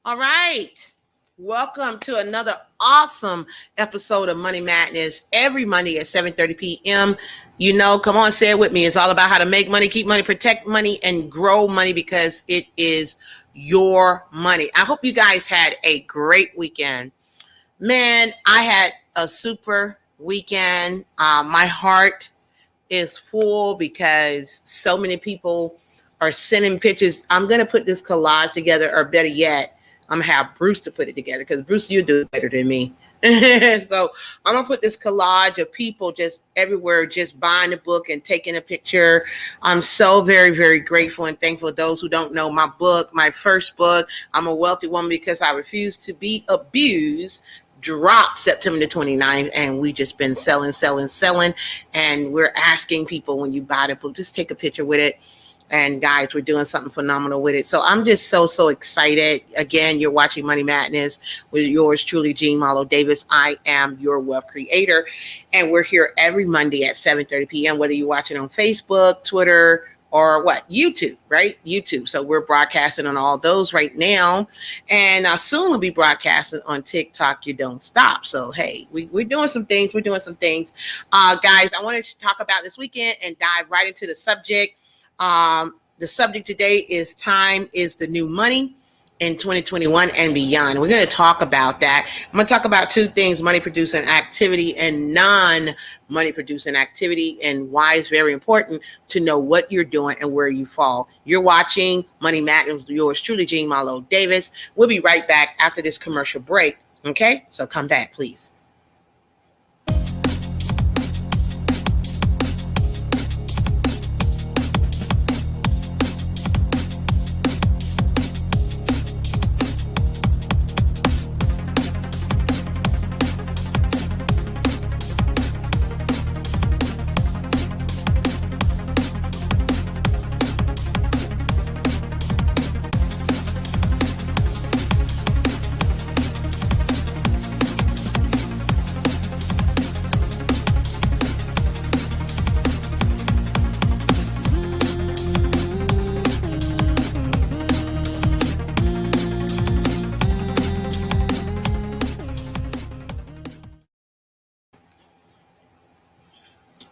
All right. Welcome to another awesome episode of Money Madness every Monday at 7:30 p.m. Come on, say it with me. It's all about how to make money, keep money, protect money, and grow money because it is your money. I hope you guys had a great weekend. Man, I had a super weekend. My heart is full because so many people are sending pictures. I'm going to put this collage together, or better yet, I'm going to have Bruce to put it together because Bruce, you do it better than me. So I'm going to put this collage of people just everywhere, just buying the book and taking a picture. I'm so very, very grateful and thankful. Those who don't know my book, my first book, I'm a Wealthy Woman Because I Refuse to Be Abused, dropped September the 29th, and we just been selling. And we're asking people, when you buy the book, just take a picture with it. And guys, we're doing something phenomenal with it. So I'm just so excited. Again, you're watching Money Madness with yours truly, Jean Marlo Davis. I am your wealth creator. And we're here every Monday at 7:30 p.m., whether you're watching on Facebook, Twitter, or YouTube, right? YouTube. So we're broadcasting on all those right now. And soon we'll be broadcasting on TikTok. You don't stop. So, hey, we're doing some things. Guys, I wanted to talk about this weekend and dive right into the subject. The subject today is time is the new money in 2021 and beyond. We're going to talk about that. I'm going to talk about two things: money producing activity and non-money producing activity, and why it's very important to know what you're doing and where you fall. You're watching Money Madness with yours truly, Jean Marlo Davis. We'll be right back after this commercial break. Okay, so come back, please.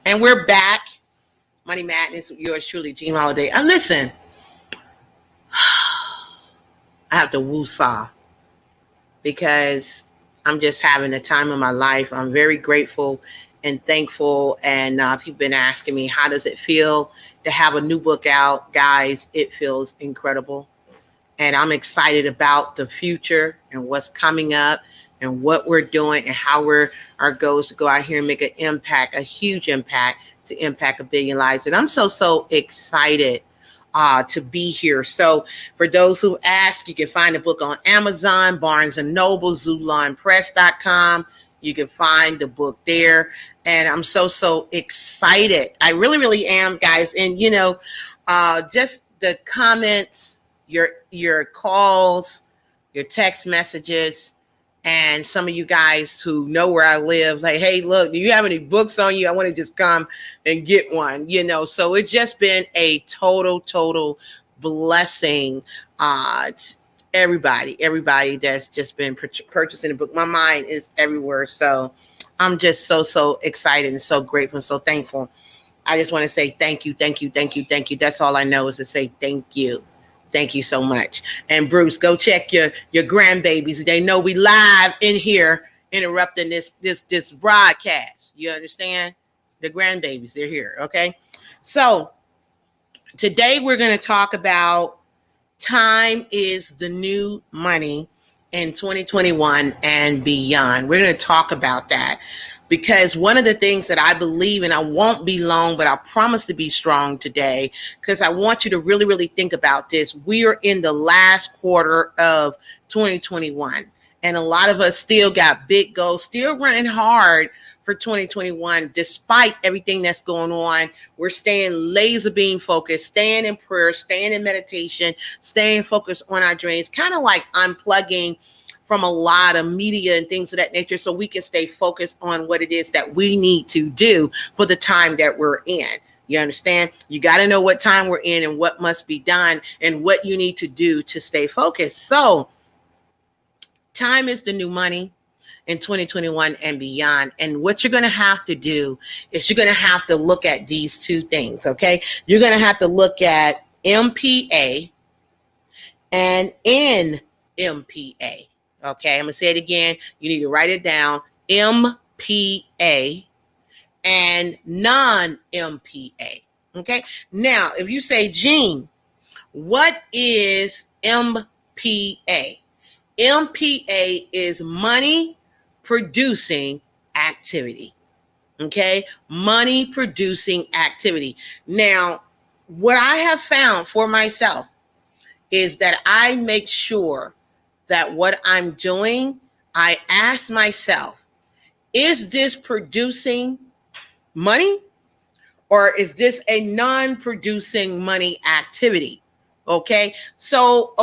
And we're back. Money Madness with yours truly, Jean Holiday. And listen, I have to woo-saw because I'm just having the time of my life. I'm very grateful and thankful. And people been asking me, how does it feel to have a new book out? Guys, it feels incredible. And I'm excited about the future and what's coming up and what we're doing and how our goal is to go out here and make an impact, a huge impact, to impact 1 billion lives. And I'm so excited to be here. So for those who ask, you can find the book on Amazon, Barnes & Noble, ZulonPress.com. You can find the book there. And I'm so excited. I really am, guys. And, just the comments, your calls, your text messages, and some of you guys who know where I live, like, hey, look, do you have any books on you? I want to just come and get one, So it's just been a total blessing. Everybody that's just been purchasing the book. My mind is everywhere. So I'm just so excited and so grateful and so thankful. I just want to say thank you. That's all I know is to say thank you. Thank you so much. And Bruce, go check your grandbabies. They know we live in here interrupting this broadcast. You understand? The grandbabies, they're here. Okay. So today we're going to talk about time is the new money in 2021 and beyond. We're going to talk about that. Because one of the things that I believe, and I won't be long, but I promise to be strong today, because I want you to really think about this. We are in the last quarter of 2021, and a lot of us still got big goals, still running hard for 2021. Despite everything that's going on, we're staying laser beam focused, staying in prayer, staying in meditation, staying focused on our dreams, kind of like unplugging from a lot of media and things of that nature, so we can stay focused on what it is that we need to do for the time that we're in. You understand? You got to know what time we're in and what must be done and what you need to do to stay focused. So Time is the new money in 2021 and beyond. And what you're going to have to do is you're going to have to look at these two things, okay? You're going to have to look at MPA and NMPA, okay? I'm going to say it again. You need to write it down. MPA and non-MPA, okay? Now, if you say, Gene, what is MPA? MPA is money producing activity. Okay, money producing activity. Now, what I have found for myself is that I make sure that what I'm doing, I ask myself, is this producing money or is this a non-producing money activity? Okay, so,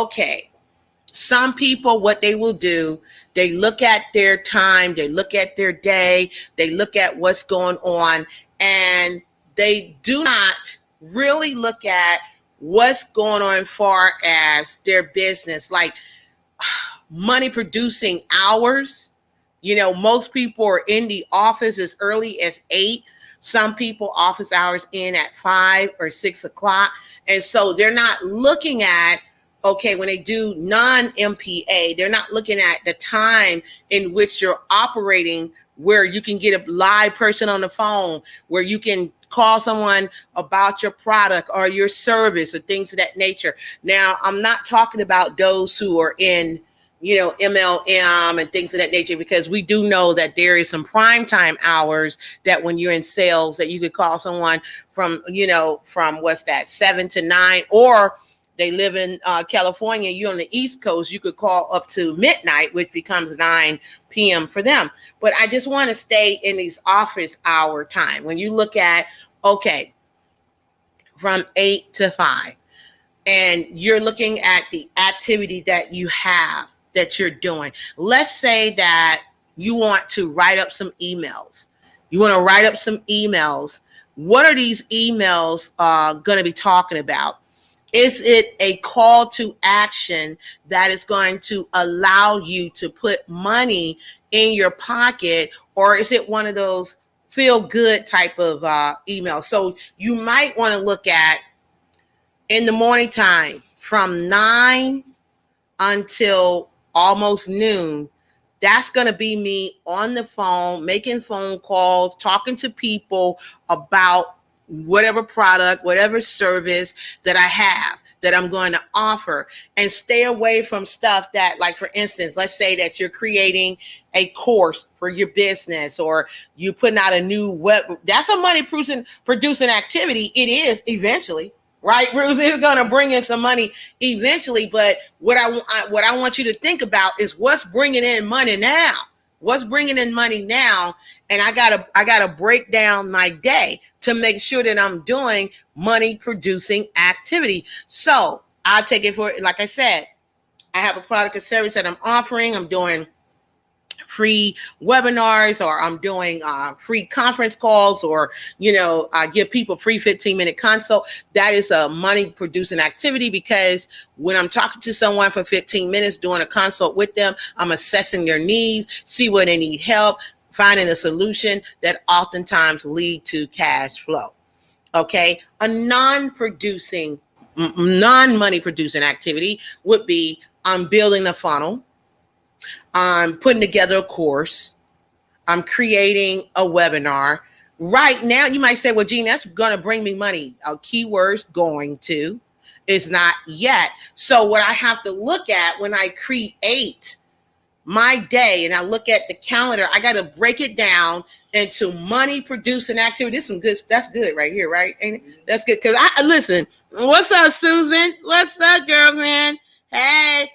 some people, what they will do, they look at their time, they look at their day, they look at what's going on, and they do not really look at what's going on as far as their business, like money producing hours. You know, most people are in the office as early as 8. Some people office hours in at 5 or 6 o'clock. And so they're not looking at, okay, when they do non-MPA, they're not looking at the time in which you're operating, where you can get a live person on the phone, where you can call someone about your product or your service or things of that nature. Now, I'm not talking about those who are in, MLM and things of that nature, because we do know that there is some prime time hours that when you're in sales that you could call someone from 7 to 9, or they live in California, you're on the East Coast, you could call up to midnight, which becomes 9 p.m. for them. But I just want to stay in these office hour time. When you look at, from 8 to 5, and you're looking at the activity that you have, that you're doing. Let's say that you want to write up some emails. What are these emails going to be talking about? Is it a call to action that is going to allow you to put money in your pocket, or is it one of those feel good type of emails? So you might want to look at, in the morning time from 9 until almost noon, that's going to be me on the phone, making phone calls, talking to people about whatever product, whatever service that I have, that I'm going to offer, and stay away from stuff that, like, for instance, let's say that you're creating a course for your business, or you putting out a new web. That's a money producing activity. It is eventually, right, Bruce? It's going to bring in some money eventually. But what I want you to think about is what's bringing in money now. What's bringing in money now? And I gotta break down my day to make sure that I'm doing money producing activity. So I'll take it for, like I said, I have a product or service that I'm offering. I'm doing free webinars, or I'm doing free conference calls, or I give people free 15-minute consult. That is a money producing activity, because when I'm talking to someone for 15 minutes doing a consult with them, I'm assessing their needs, see where they need help, finding a solution that oftentimes lead to cash flow. Okay, a non-money producing activity would be, I'm building a funnel, I'm putting together a course, I'm creating a webinar. Right now, you might say, well, Gene, that's going to bring me money. Keywords, going to, is not yet. So what I have to look at when I create my day and I look at the calendar, I got to break it down into money producing activity. This is some good. That's good right here, right? Ain't it? That's good. Because listen, what's up, Susan? What's up, girl, man? Hey.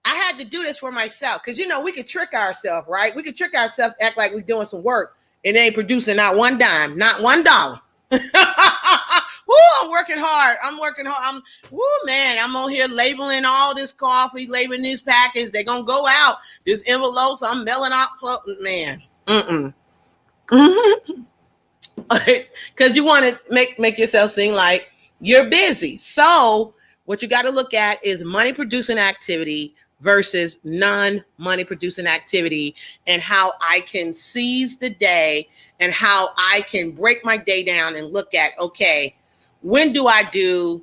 I had to do this for myself, because we could trick ourselves, right? We could trick ourselves, act like we're doing some work, and ain't producing not one dime, not $1. Woo, I'm working hard. I'm on here labeling all this coffee, labeling these packages. They're gonna go out. This envelopes, I'm mailing out, man. Because you want to make yourself seem like you're busy. So what you got to look at is money producing activity versus non-money producing activity, and how I can seize the day and how I can break my day down and look at, okay, when do I do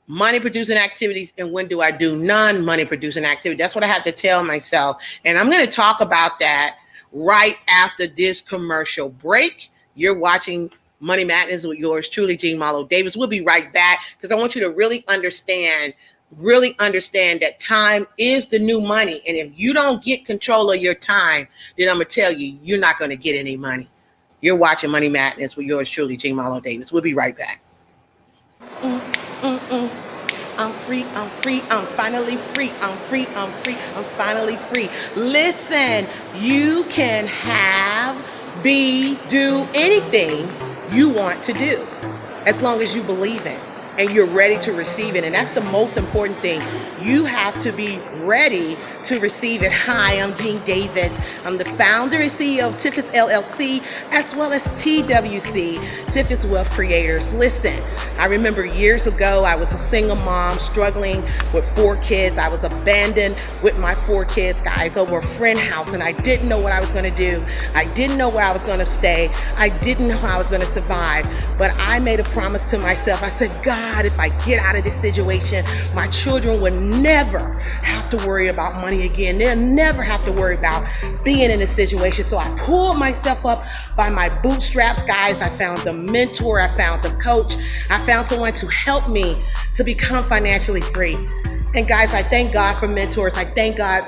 money producing activities and when do I do non-money producing activities? That's what I have to tell myself. And I'm going to talk about that right after this commercial break. You're watching Money Madness with yours truly, Jean Marlo Davis. We'll be right back because I want you to really understand that time is the new money. And if you don't get control of your time, then I'm going to tell you, you're not going to get any money. You're watching Money Madness with yours truly, Jean Marlo Davis. We'll be right back. I'm free, I'm free, I'm finally free, I'm free, I'm free, I'm finally free. Listen, you can have, be, do anything you want to do as long as you believe it and you're ready to receive it. And that's the most important thing. You have to be ready to receive it. Hi, I'm Jean Davis. I'm the founder and CEO of Tiffis LLC, as well as TWC, Tiffis Wealth Creators. Listen, I remember years ago, I was a single mom struggling with 4 kids. I was abandoned with my 4 kids, guys, over a friend house, and I didn't know what I was going to do. I didn't know where I was going to stay. I didn't know how I was going to survive, but I made a promise to myself. I said, God, if I get out of this situation, my children will never have to worry about money again. They'll never have to worry about being in a situation. So I pulled myself up by my bootstraps, guys. I found a mentor. I found a coach. I found someone to help me to become financially free. And guys, I thank God for mentors. I thank God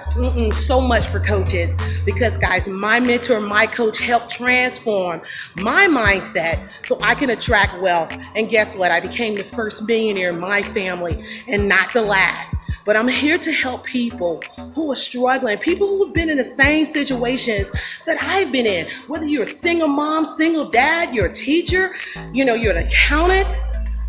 so much for coaches, because guys, my mentor, my coach helped transform my mindset so I can attract wealth. And guess what? I became the first millionaire in my family and not the last. But I'm here to help people who are struggling, people who have been in the same situations that I've been in. Whether you're a single mom, single dad, you're a teacher, you're an accountant,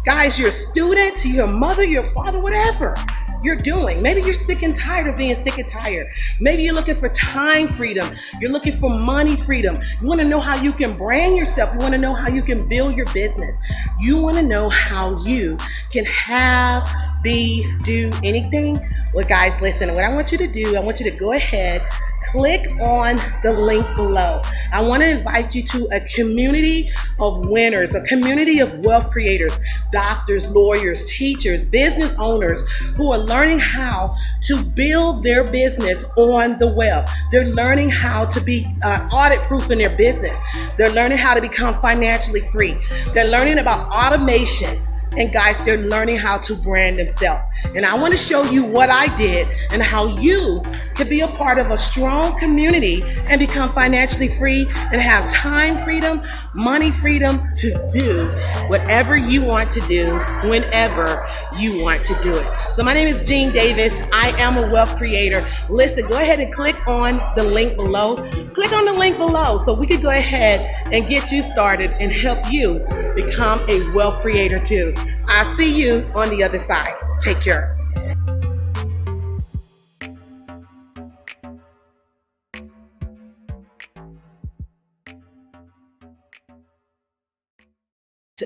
guys, you're a student, you're a mother, you're a father, whatever you're doing. Maybe you're sick and tired of being sick and tired. Maybe you're looking for time freedom. You're looking for money freedom. You want to know how you can brand yourself. You want to know how you can build your business. You want to know how you can have, be, do anything. Well, guys, listen, what I want you to do, I want you to go ahead, click on the link below. I want to invite you to a community of winners, a community of wealth creators, doctors, lawyers, teachers, business owners who are learning how to build their business on the web. They're learning how to be audit proof in their business. They're learning how to become financially free. They're learning about automation. And guys, they're learning how to brand themselves. And I want to show you what I did and how you could be a part of a strong community and become financially free and have time freedom, money freedom to do whatever you want to do whenever you want to do it. So my name is Jean Davis. I am a wealth creator. Listen, go ahead and click on the link below. Click on the link below so we could go ahead and get you started and help you become a wealth creator too. I'll see you on the other side. Take care.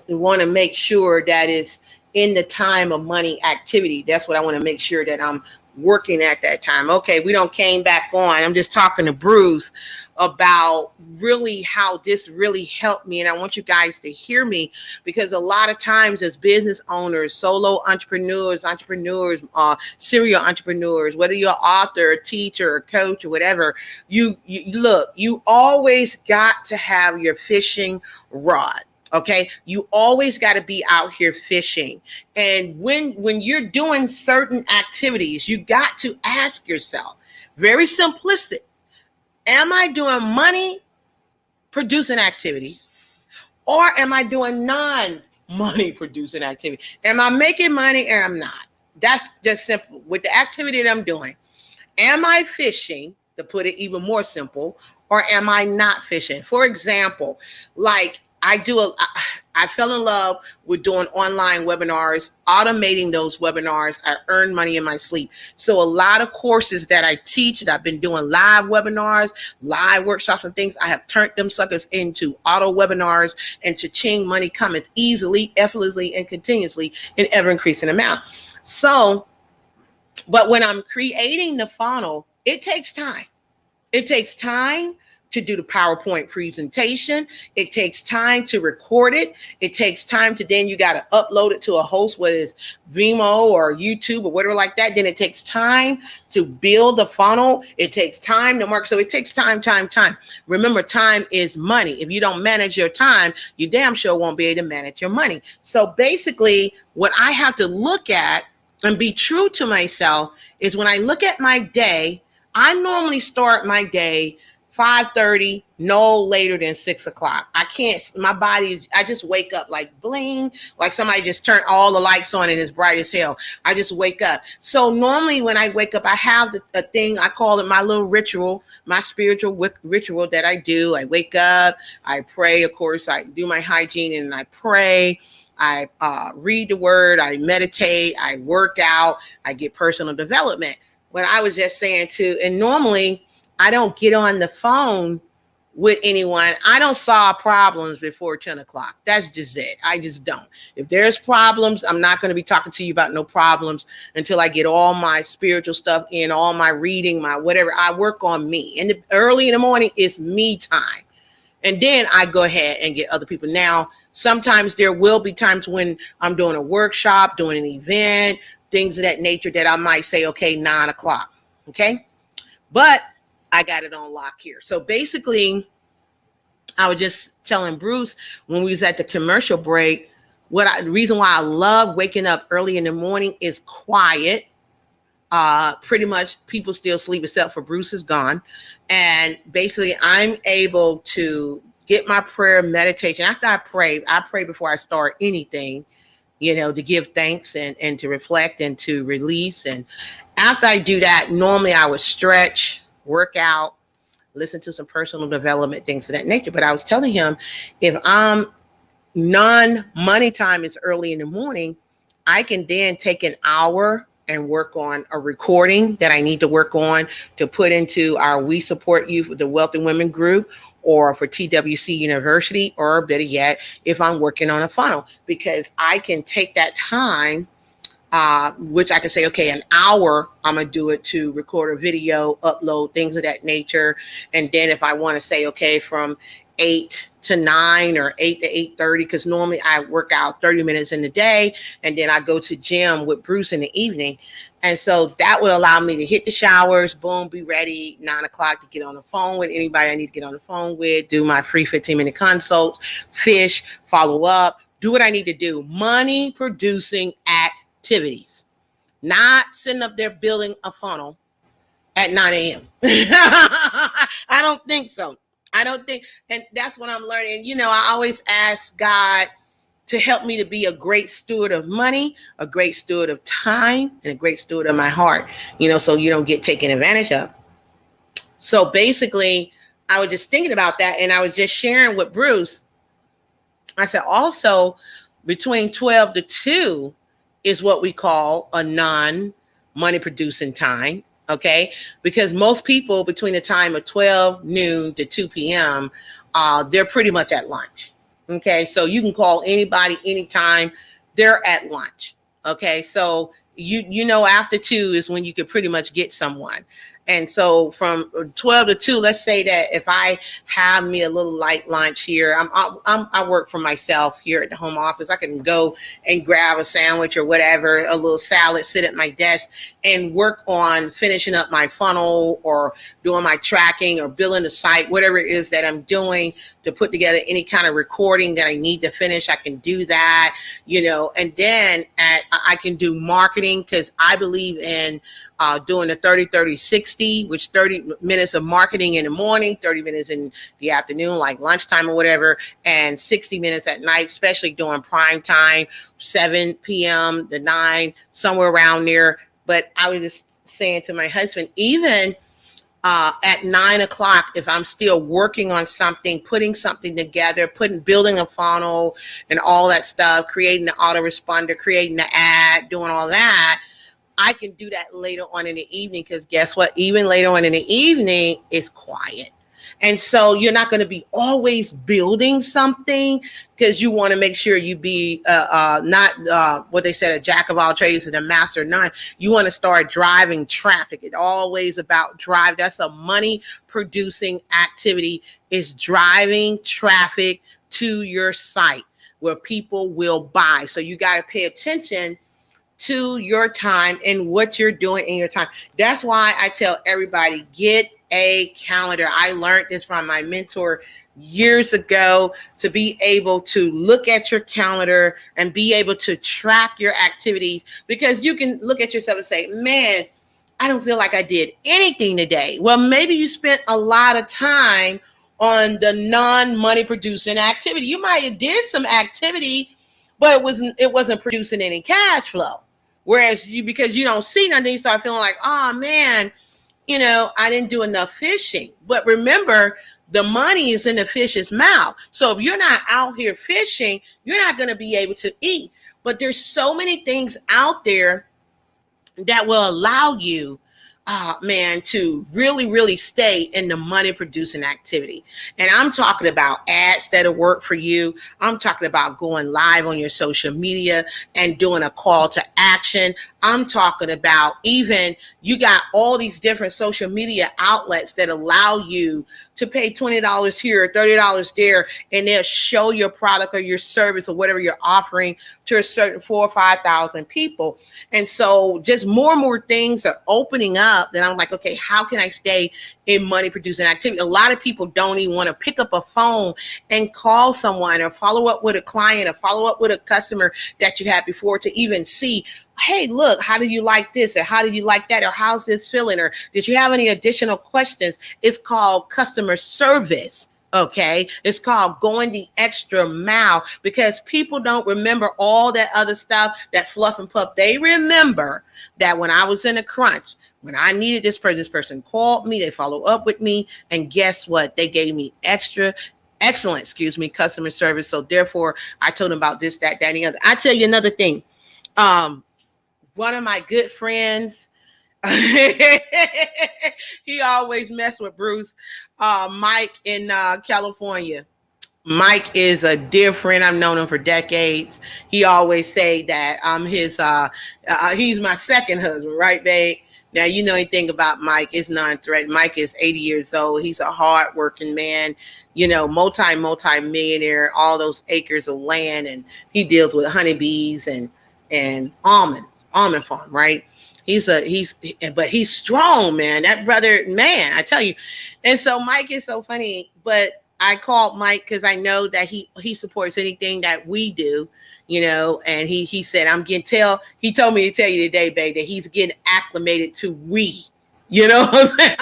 Want to make sure that it's in the time of money activity. That's what I want to make sure that I'm working at that time. Okay, we don't came back on. I'm just talking to Bruce about really how this really helped me. And I want you guys to hear me, because a lot of times as business owners, solo entrepreneurs, serial entrepreneurs, whether you're an author, a teacher, a coach, or whatever, you always got to have your fishing rod. Okay, you always got to be out here fishing. And when you're doing certain activities, you got to ask yourself, very simplistic, am I doing money producing activities, or am I doing non-money producing activity? Am I making money or I'm not? That's just simple. With the activity that I'm doing, am I fishing, to put it even more simple, or am I not fishing? For example, like I fell in love with doing online webinars, automating those webinars. I earn money in my sleep. So a lot of courses that I teach, that I've been doing live webinars, live workshops and things, I have turned them suckers into auto webinars, and cha-ching, money cometh easily, effortlessly, and continuously in ever increasing amount. So But when I'm creating the funnel, it takes time. It takes time to do the PowerPoint presentation. It takes time to record it. It takes time to then you got to upload it to a host, whether it's Vimeo or YouTube or whatever like that. Then it takes time to build the funnel. It takes time to mark. So it takes time. Remember, time is money. If you don't manage your time, you damn sure won't be able to manage your money. So basically, what I have to look at and be true to myself is when I look at my day, I normally start my day 5:30, no later than 6 o'clock. I can't, my body, I just wake up like bling, like somebody just turned all the lights on and it's bright as hell. I just wake up. So normally when I wake up, I have a thing, I call it my little ritual, my spiritual ritual that I do. I wake up, I pray, of course, I do my hygiene and I pray. I read the word, I meditate, I work out, I get personal development. When I was just saying too, and normally I don't get on the phone with anyone. I don't solve problems before 10 o'clock. That's just it. I just don't. If there's problems, I'm not going to be talking to you about no problems until I get all my spiritual stuff in, all my reading, my whatever. I work on me. And early in the morning is me time. And then I go ahead and get other people. Now, sometimes there will be times when I'm doing a workshop, doing an event, things of that nature that I might say, okay, 9 o'clock. Okay. But I got it on lock here. So basically, I was just telling Bruce when we was at the commercial break, the reason why I love waking up early in the morning is quiet. Pretty much people still sleep except for Bruce is gone. And basically I'm able to get my prayer meditation. After I pray before I start anything, to give thanks and to reflect and to release. And after I do that, normally I would stretch, work out, listen to some personal development, things of that nature. But I was telling him, if I'm non-money time is early in the morning, I can then take an hour and work on a recording that I need to work on to put into our We Support You for the Wealthy Women group or for TWC University, or better yet, if I'm working on a funnel, because I can take that time, which I can say, okay, an hour, I'm going to do it to record a video, upload, things of that nature. And then if I want to say, okay, from 8 to 9 or 8 to 8:30, because normally I work out 30 minutes in the day, and then I go to gym with Bruce in the evening. And so that would allow me to hit the showers, boom, be ready, 9 o'clock to get on the phone with anybody I need to get on the phone with, do my free 15-minute consults, fish, follow up, do what I need to do. Money producing activities, not sitting up there building a funnel at 9 a.m. I don't think so. I don't think, and that's what I'm learning. I always ask God to help me to be a great steward of money, a great steward of time, and a great steward of my heart, so you don't get taken advantage of. So basically, I was just thinking about that, and I was just sharing with Bruce. I said, also, between 12 to 2 is what we call a non-money producing time. Okay, because most people between the time of 12 noon to 2 p.m., they're pretty much at lunch. Okay, so you can call anybody anytime, they're at lunch. Okay, so after 2 is when you could pretty much get someone. And so from 12 to 2, let's say that if I have me a little light lunch here, I work for myself here at the home office. I can go and grab a sandwich or whatever, a little salad, sit at my desk and work on finishing up my funnel or doing my tracking or building the site, whatever it is that I'm doing to put together any kind of recording that I need to finish. I can do that, and then I can do marketing, because I believe in doing the 30-30-60, which 30 minutes of marketing in the morning, 30 minutes in the afternoon, like lunchtime or whatever, and 60 minutes at night, especially during prime time, 7 p.m. to 9, somewhere around there. But I was just saying to my husband, even at 9 o'clock, if I'm still working on something, putting something together, building a funnel and all that stuff, creating the autoresponder, creating the ad, doing all that, I can do that later on in the evening, because guess what? Even later on in the evening, it's quiet. And so you're not going to be always building something, because you want to make sure you be not what they said, a jack of all trades and a master of none. You want to start driving traffic. It's always about drive. That's a money producing activity, is driving traffic to your site where people will buy. So you got to pay attention to your time and what you're doing in your time. That's why I tell everybody, get a calendar. I learned this from my mentor years ago, to be able to look at your calendar and be able to track your activities, because you can look at yourself and say, man, I don't feel like I did anything today. Well, maybe you spent a lot of time on the non-money producing activity. You might have did some activity, but it wasn't producing any cash flow. Whereas because you don't see nothing, you start feeling like, oh man, I didn't do enough fishing. But remember, the money is in the fish's mouth. So if you're not out here fishing, you're not going to be able to eat. But there's so many things out there that will allow you, to really, really stay in the money producing activity. And I'm talking about ads that'll work for you. I'm talking about going live on your social media and doing a call to action. I'm talking about even you got all these different social media outlets that allow you to pay $20 here, $30 there, and they'll show your product or your service or whatever you're offering to a certain 4,000 or 5,000 people. And so just more and more things are opening up that I'm like, okay, how can I stay in money producing activity? A lot of people don't even want to pick up a phone and call someone or follow up with a client or follow up with a customer that you had before to even see, hey, look, how did you like this? Or how did you like that? Or how's this feeling? Or did you have any additional questions? It's called customer service. Okay. It's called going the extra mile, because people don't remember all that other stuff, that fluff and puff. They remember that when I was in a crunch, when I needed this person called me, they followed up with me. And guess what? They gave me excellent customer service. So therefore I told them about this, that, and the other. I tell you another thing. One of my good friends, he always messed with Bruce, Mike in California. Mike is a dear friend. I've known him for decades. He always say that I'm he's my second husband, right, babe? Now, you know anything about Mike, it's non-threat. Mike is 80 years old. He's a hard-working man, multi-millionaire, all those acres of land, and he deals with honeybees and almond farm, right? But he's strong, man. That brother, man, I tell you. And so Mike is so funny, but I called Mike because I know that he supports anything that we do, and he said, he told me to tell you today, babe, that he's getting acclimated to we, what I'm saying?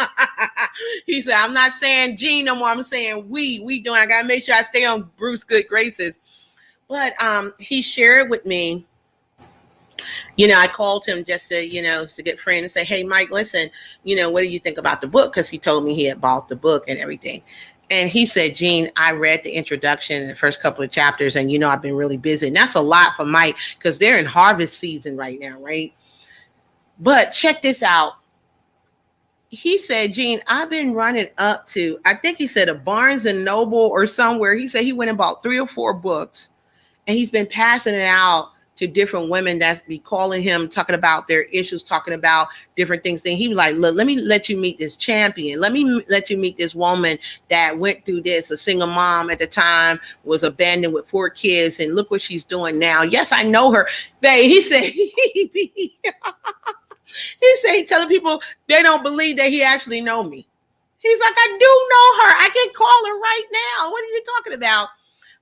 He said, I'm not saying Gene no more. I'm saying we doing, I got to make sure I stay on Bruce's good graces. But he shared with me, I called him just to, as a good friend, and say, hey, Mike, listen, what do you think about the book? Because he told me he had bought the book and everything. And he said, Gene, I read the introduction in the first couple of chapters, and, I've been really busy. And that's a lot for Mike, because they're in harvest season right now, right? But check this out. He said, Gene, I've been running up to, I think he said a Barnes and Noble or somewhere. He said he went and bought 3 or 4 books, and he's been passing it out to different women that's be calling him, talking about their issues, talking about different things. And he was like, look, let me let you meet this champion. Let me let you meet this woman that went through this, a single mom at the time, was abandoned with 4 kids. And look what she's doing now. Yes, I know her. Babe, he said, he said, he telling people they don't believe that he actually know me. He's like, I do know her. I can call her right now. What are you talking about?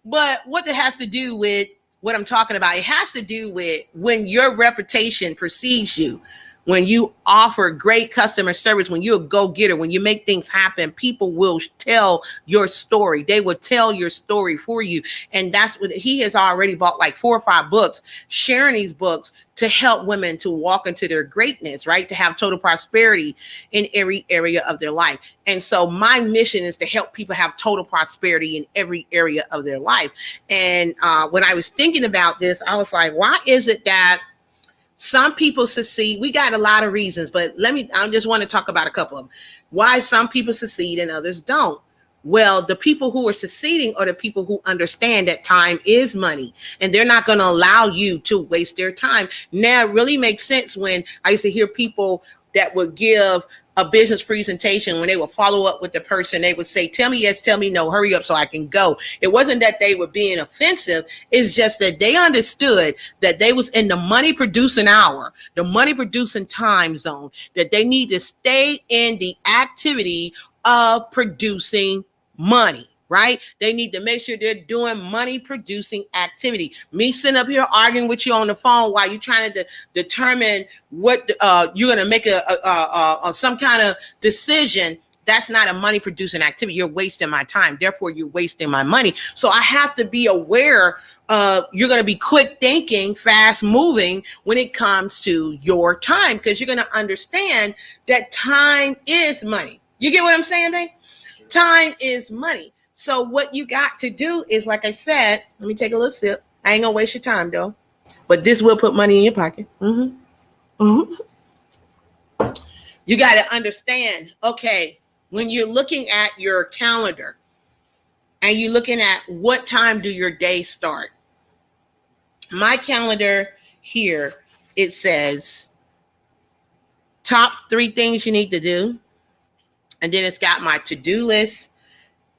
But what that has to do with what I'm talking about, it has to do with when your reputation precedes you, when you offer great customer service, when you're a go-getter, when you make things happen, people will tell your story. They will tell your story for you. And that's what he has already bought, like 4 or 5 books, sharing these books to help women to walk into their greatness, right? To have total prosperity in every area of their life. And so my mission is to help people have total prosperity in every area of their life. And when I was thinking about this, I was like, why is it that some people succeed? We got a lot of reasons, but I just want to talk about a couple of them. Why some people succeed and others don't. Well, the people who are succeeding are the people who understand that time is money, and they're not going to allow you to waste their time. Now, it really makes sense when I used to hear people that would give a business presentation. When they would follow up with the person, they would say, tell me yes, tell me no, hurry up so I can go. It wasn't that they were being offensive. It's just that they understood that they was in the money producing hour, the money producing time zone, that they need to stay in the activity of producing money, right? They need to make sure they're doing money producing activity. Me sitting up here arguing with you on the phone while you're trying to determine what you're going to make some kind of decision. That's not a money producing activity. You're wasting my time. Therefore, you're wasting my money. So I have to be aware you're going to be quick thinking, fast moving when it comes to your time, because you're going to understand that time is money. You get what I'm saying, babe? Time is money. So what you got to do is, like I said, let me take a little sip. I ain't gonna waste your time though, but this will put money in your pocket. You got to understand, okay, when you're looking at your calendar and you're looking at what time do your day start. My calendar here, it says top 3 things you need to do. And then it's got my to-do list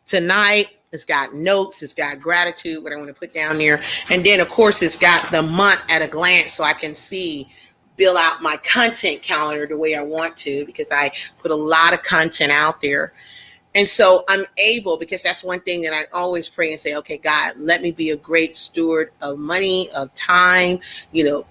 tonight. It's got notes. It's got gratitude, what I want to put down there. And then, of course, it's got the month at a glance so I can build out my content calendar the way I want to, because I put a lot of content out there. And so I'm able, because that's one thing that I always pray and say, okay, God, let me be a great steward of money, of time,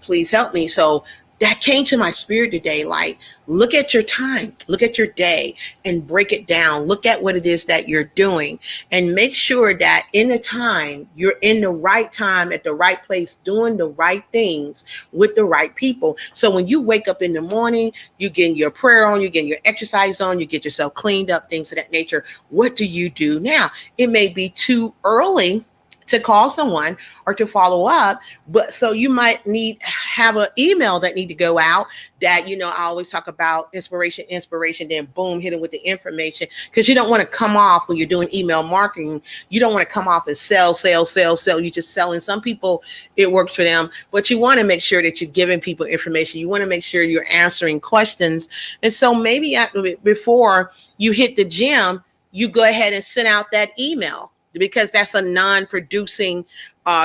please help me. So that came to my spirit today. Like, look at your time, look at your day and break it down. Look at what it is that you're doing and make sure that in the time, you're in the right time at the right place, doing the right things with the right people. So when you wake up in the morning, you get your prayer on, you get your exercise on, you get yourself cleaned up, things of that nature. What do you do now? It may be too early to call someone or to follow up, but so you might have an email that need to go out that, I always talk about inspiration, then boom, hit them with the information, because you don't want to come off when you're doing email marketing. You don't want to come off as sell. You're just selling. Some people, it works for them, but you want to make sure that you're giving people information. You want to make sure you're answering questions. And so maybe before you hit the gym, you go ahead and send out that email, because that's a non-producing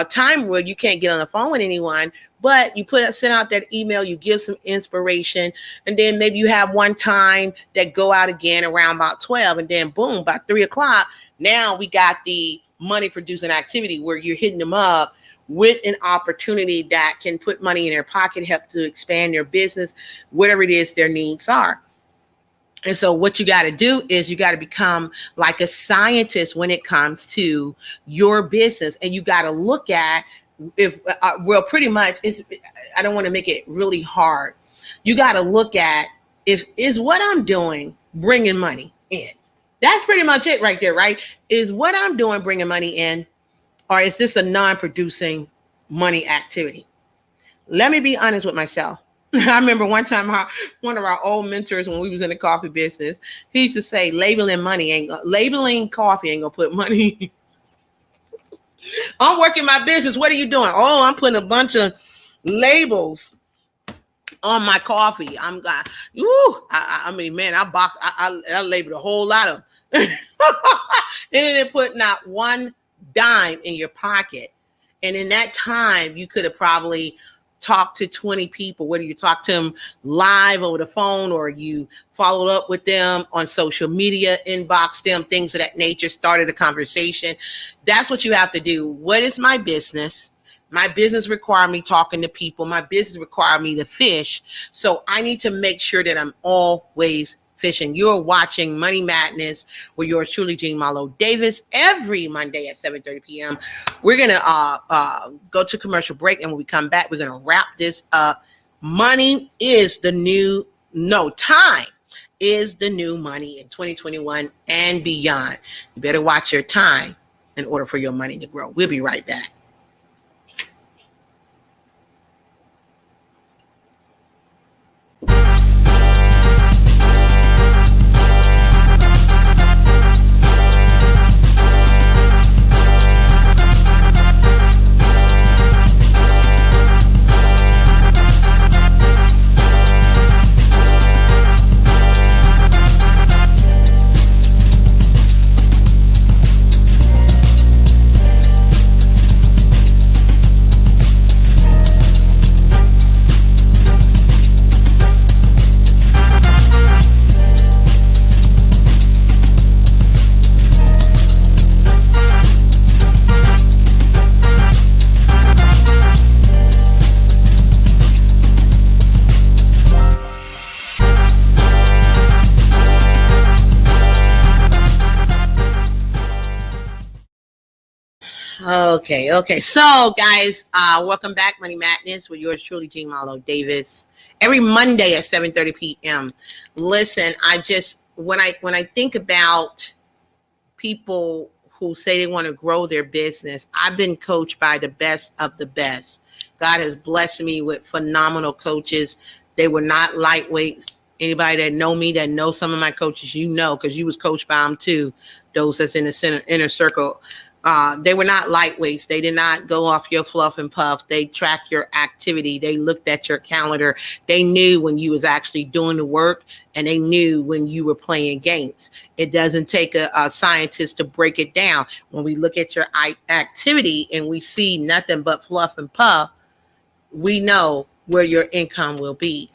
time where you can't get on the phone with anyone, but you send out that email, you give some inspiration, and then maybe you have one time that go out again around about 12, and then boom, about 3:00, now we got the money producing activity where you're hitting them up with an opportunity that can put money in their pocket, help to expand their business, whatever it is their needs are. And so what you got to do is you got to become like a scientist when it comes to your business. And you got to look at pretty much I don't want to make it really hard. You got to look at is what I'm doing bringing money in? That's pretty much it right there, right? Is what I'm doing bringing money in, or is this a non-producing money activity? Let me be honest with myself. I remember one time one of our old mentors, when we was in the coffee business, he used to say, labeling coffee ain't gonna put money. I'm working my business. What are you doing? Oh, I'm putting a bunch of labels on my coffee. I labeled a whole lot of and then put not one dime in your pocket. And in that time, you could have probably talk to 20 people, whether you talk to them live over the phone or you followed up with them on social media, inbox them, things of that nature, started a conversation. That's what you have to do. What is my business? My business require me talking to people. My business require me to fish. So I need to make sure that I'm always fishing. You're watching Money Madness with yours truly, Jean Malo Davis, every Monday at 7:30 p.m. We're going to go to commercial break, and when we come back, we're going to wrap this up. Time is the new money in 2021 and beyond. You better watch your time in order for your money to grow. We'll be right back. Okay. So, guys, welcome back, Money Madness, with yours truly, Jean Marlo Davis. Every Monday at 7:30 p.m. Listen, when I think about people who say they want to grow their business, I've been coached by the best of the best. God has blessed me with phenomenal coaches. They were not lightweights. Anybody that know me, that know some of my coaches, you know, because you was coached by them too. Those that's in the inner circle. They were not lightweights. They did not go off your fluff and puff. They tracked your activity. They looked at your calendar. They knew when you was actually doing the work, and they knew when you were playing games. It doesn't take a scientist to break it down. When we look at your activity and we see nothing but fluff and puff, we know where your income will be.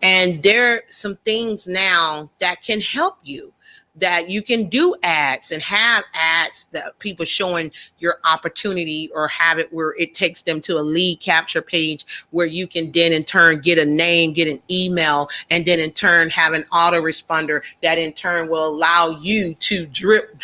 And there are some things now that can help you, that you can do ads and have ads that people showing your opportunity, or have it where it takes them to a lead capture page where you can then in turn get a name, get an email, and then in turn have an autoresponder that in turn will allow you to drip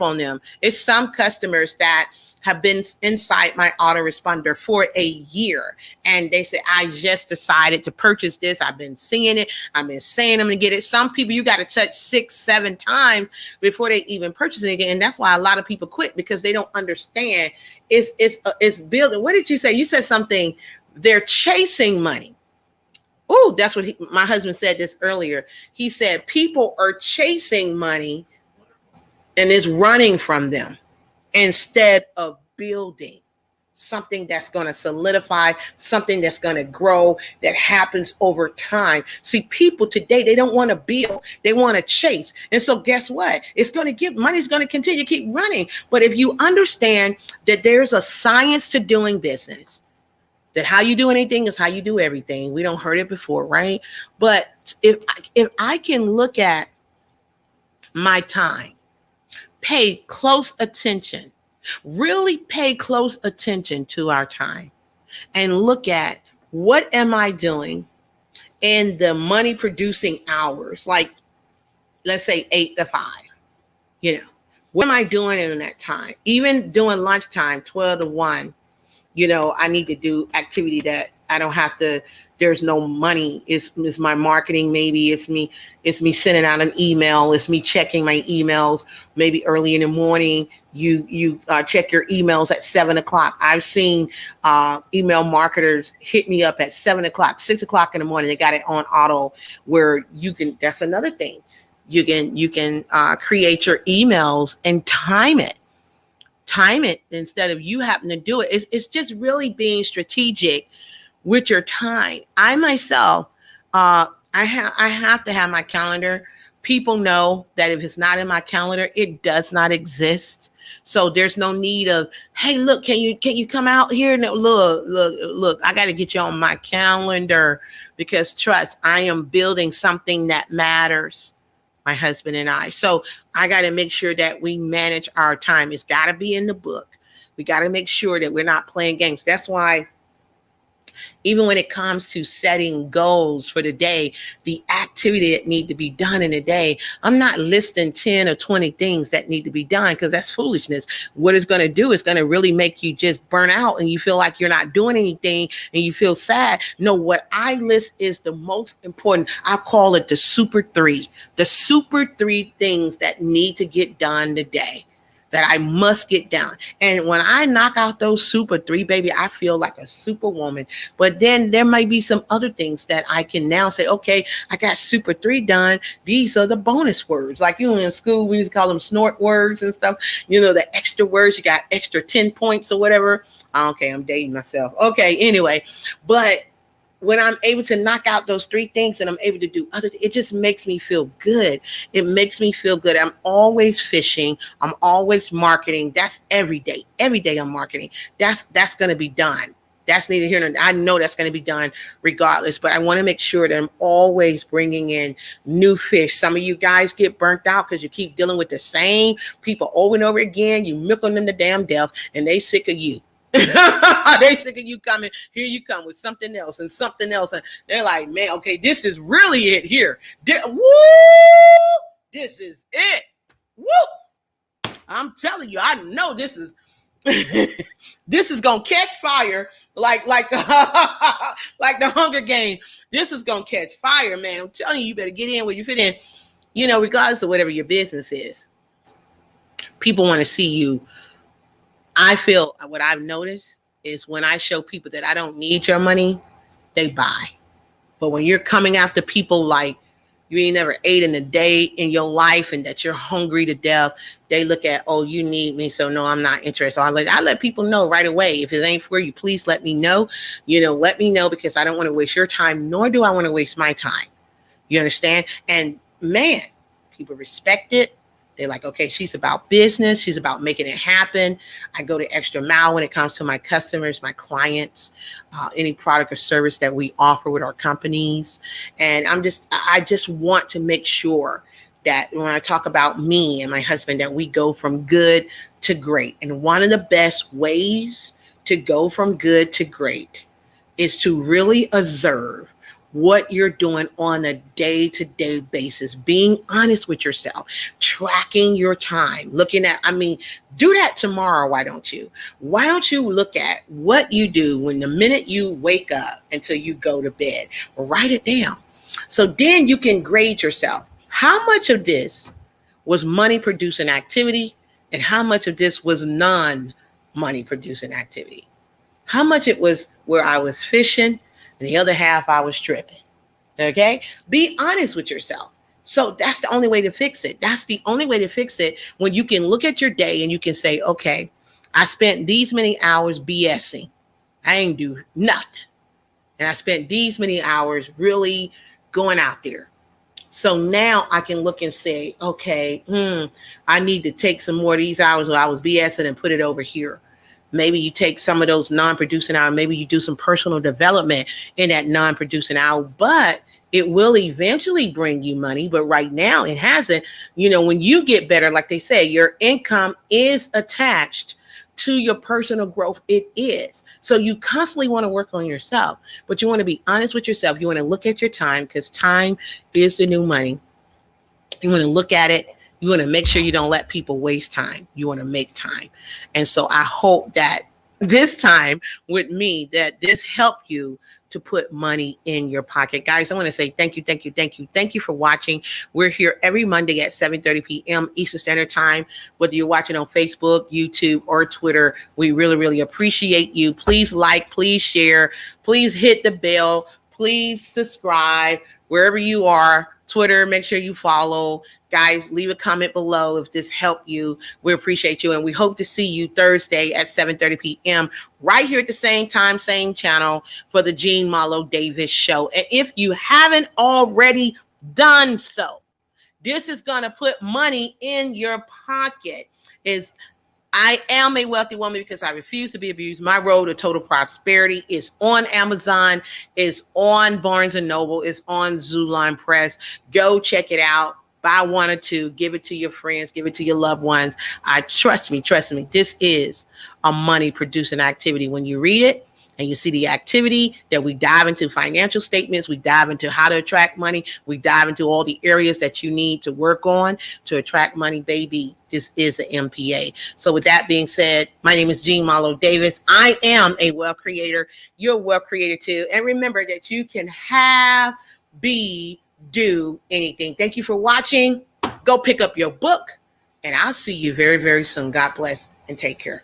on them. It's some customers that have been inside my autoresponder for a year, and they say, I just decided to purchase this. I've been seeing it. I've been saying I'm gonna get it. Some people you got to touch 6-7 times before they even purchase it again, and that's why a lot of people quit, because they don't understand it's building. What did you say? You said something. They're chasing money. Oh, that's what my husband said this earlier. He said people are chasing money and it's running from them, instead of building something that's going to solidify, something that's going to grow, that happens over time. See, people today, they don't want to build, they want to chase. And so guess what? Money's going to continue to keep running. But if you understand that there's a science to doing business, that how you do anything is how you do everything. We don't heard it before, right? But if I can look at my time, pay close attention, really pay close attention to our time, and look at what am I doing in the money producing hours, like let's say 8 to 5, what am I doing in that time? Even doing lunchtime, 12 to 1, I need to do activity that I don't have to, there's no money. It's my marketing. Maybe it's me sending out an email. It's me checking my emails. Maybe early in the morning, you check your emails at 7:00. I've seen email marketers hit me up at 7:00, 6:00 in the morning. They got it on auto where you can, that's another thing. You can create your emails and time it instead of you having to do it. It's just really being strategic with your time. I myself, I have to have my calendar. People know that if it's not in my calendar, it does not exist. So there's no need of, hey, look, can you come out here? No, look, I got to get you on my calendar, because trust, I am building something that matters, my husband and I. So I got to make sure that we manage our time. It's got to be in the book. We got to make sure that we're not playing games. That's why even when it comes to setting goals for the day, the activity that need to be done in a day, I'm not listing 10 or 20 things that need to be done, because that's foolishness. What it's going to do is going to really make you just burn out, and you feel like you're not doing anything and you feel sad. No, what I list is the most important. I call it the super 3 things that need to get done today, that I must get done. And when I knock out those super 3, baby, I feel like a superwoman. But then there might be some other things that I can now say, okay, I got super 3 done. These are the bonus words. Like, in school, we used to call them snort words and stuff. The extra words, you got extra 10 points or whatever. Okay, I'm dating myself. Okay, anyway, but when I'm able to knock out those 3 things and I'm able to do other things, it just makes me feel good. It makes me feel good. I'm always fishing. I'm always marketing. That's every day. Every day I'm marketing. That's going to be done. That's neither here nor there. I know that's going to be done regardless, but I want to make sure that I'm always bringing in new fish. Some of you guys get burnt out because you keep dealing with the same people over and over again. You milking them to damn death, and they sick of you. They sick of you coming. Here you come with something else and something else. And they're like, man, okay, this is really it here. Woo! This is it. Woo! I'm telling you, I know this is This is gonna catch fire like like the Hunger Games. This is gonna catch fire, man. I'm telling you, you better get in where you fit in. You know, regardless of whatever your business is, people want to see you. I feel what I've noticed is when I show people that I don't need your money, they buy. But when you're coming after people like you ain't never ate in a day in your life and that you're hungry to death, they look at, oh, you need me, so no, I'm not interested. So I let people know right away. If it ain't for you, please let me know. You know, let me know, because I don't want to waste your time, nor do I want to waste my time. You understand? And man, people respect it. They're like, okay, she's about business. She's about making it happen. I go the extra mile when it comes to my customers, my clients, any product or service that we offer with our companies. And I just want to make sure that when I talk about me and my husband, that we go from good to great. And one of the best ways to go from good to great is to really observe what you're doing on a day-to-day basis, being honest with yourself, tracking your time, looking at, do that tomorrow. Why don't you look at what you do when the minute you wake up until you go to bed, write it down. So then you can grade yourself. How much of this was money producing activity and how much of this was non-money producing activity? How much it was where I was fishing and the other half I was tripping. Okay? Be honest with yourself. So that's the only way to fix it. That's the only way to fix it, when you can look at your day and you can say, okay, I spent these many hours BSing. I ain't do nothing. And I spent these many hours really going out there. So now I can look and say, okay, I need to take some more of these hours where I was BSing and put it over here. Maybe you take some of those non-producing hours. Maybe you do some personal development in that non-producing hour, but it will eventually bring you money. But right now it hasn't. You know, when you get better, like they say, your income is attached to your personal growth. It is. So you constantly want to work on yourself, but you want to be honest with yourself. You want to look at your time, because time is the new money. You want to look at it. You want to make sure you don't let people waste time. You want to make time. And so I hope that this time with me, that this helped you to put money in your pocket. Guys, I want to say thank you, thank you, thank you. Thank you for watching. We're here every Monday at 7:30 p.m. Eastern Standard Time. Whether you're watching on Facebook, YouTube, or Twitter, we really, really appreciate you. Please like, please share, please hit the bell, please subscribe wherever you are. Twitter, make sure you follow. Guys, leave a comment below if this helped you. We appreciate you, and we hope to see you Thursday at 7:30 p.m. right here at the same time, same channel, for the Jean Malo Davis Show. And if you haven't already done so, this is going to put money in your pocket. I am a wealthy woman because I refuse to be abused. My road to total prosperity is on Amazon, is on Barnes & Noble, is on Zooline Press. Go check it out. Buy one or two, give it to your friends, give it to your loved ones. Trust me, this is a money producing activity. When you read it and you see the activity that we dive into, financial statements, we dive into how to attract money, we dive into all the areas that you need to work on to attract money, baby. This is an MPA. So with that being said, my name is Jean Malo Davis. I am a wealth creator. You're a wealth creator too. And remember that you can have, do anything. Thank you for watching. Go pick up your book, and I'll see you very, very soon. God bless and take care.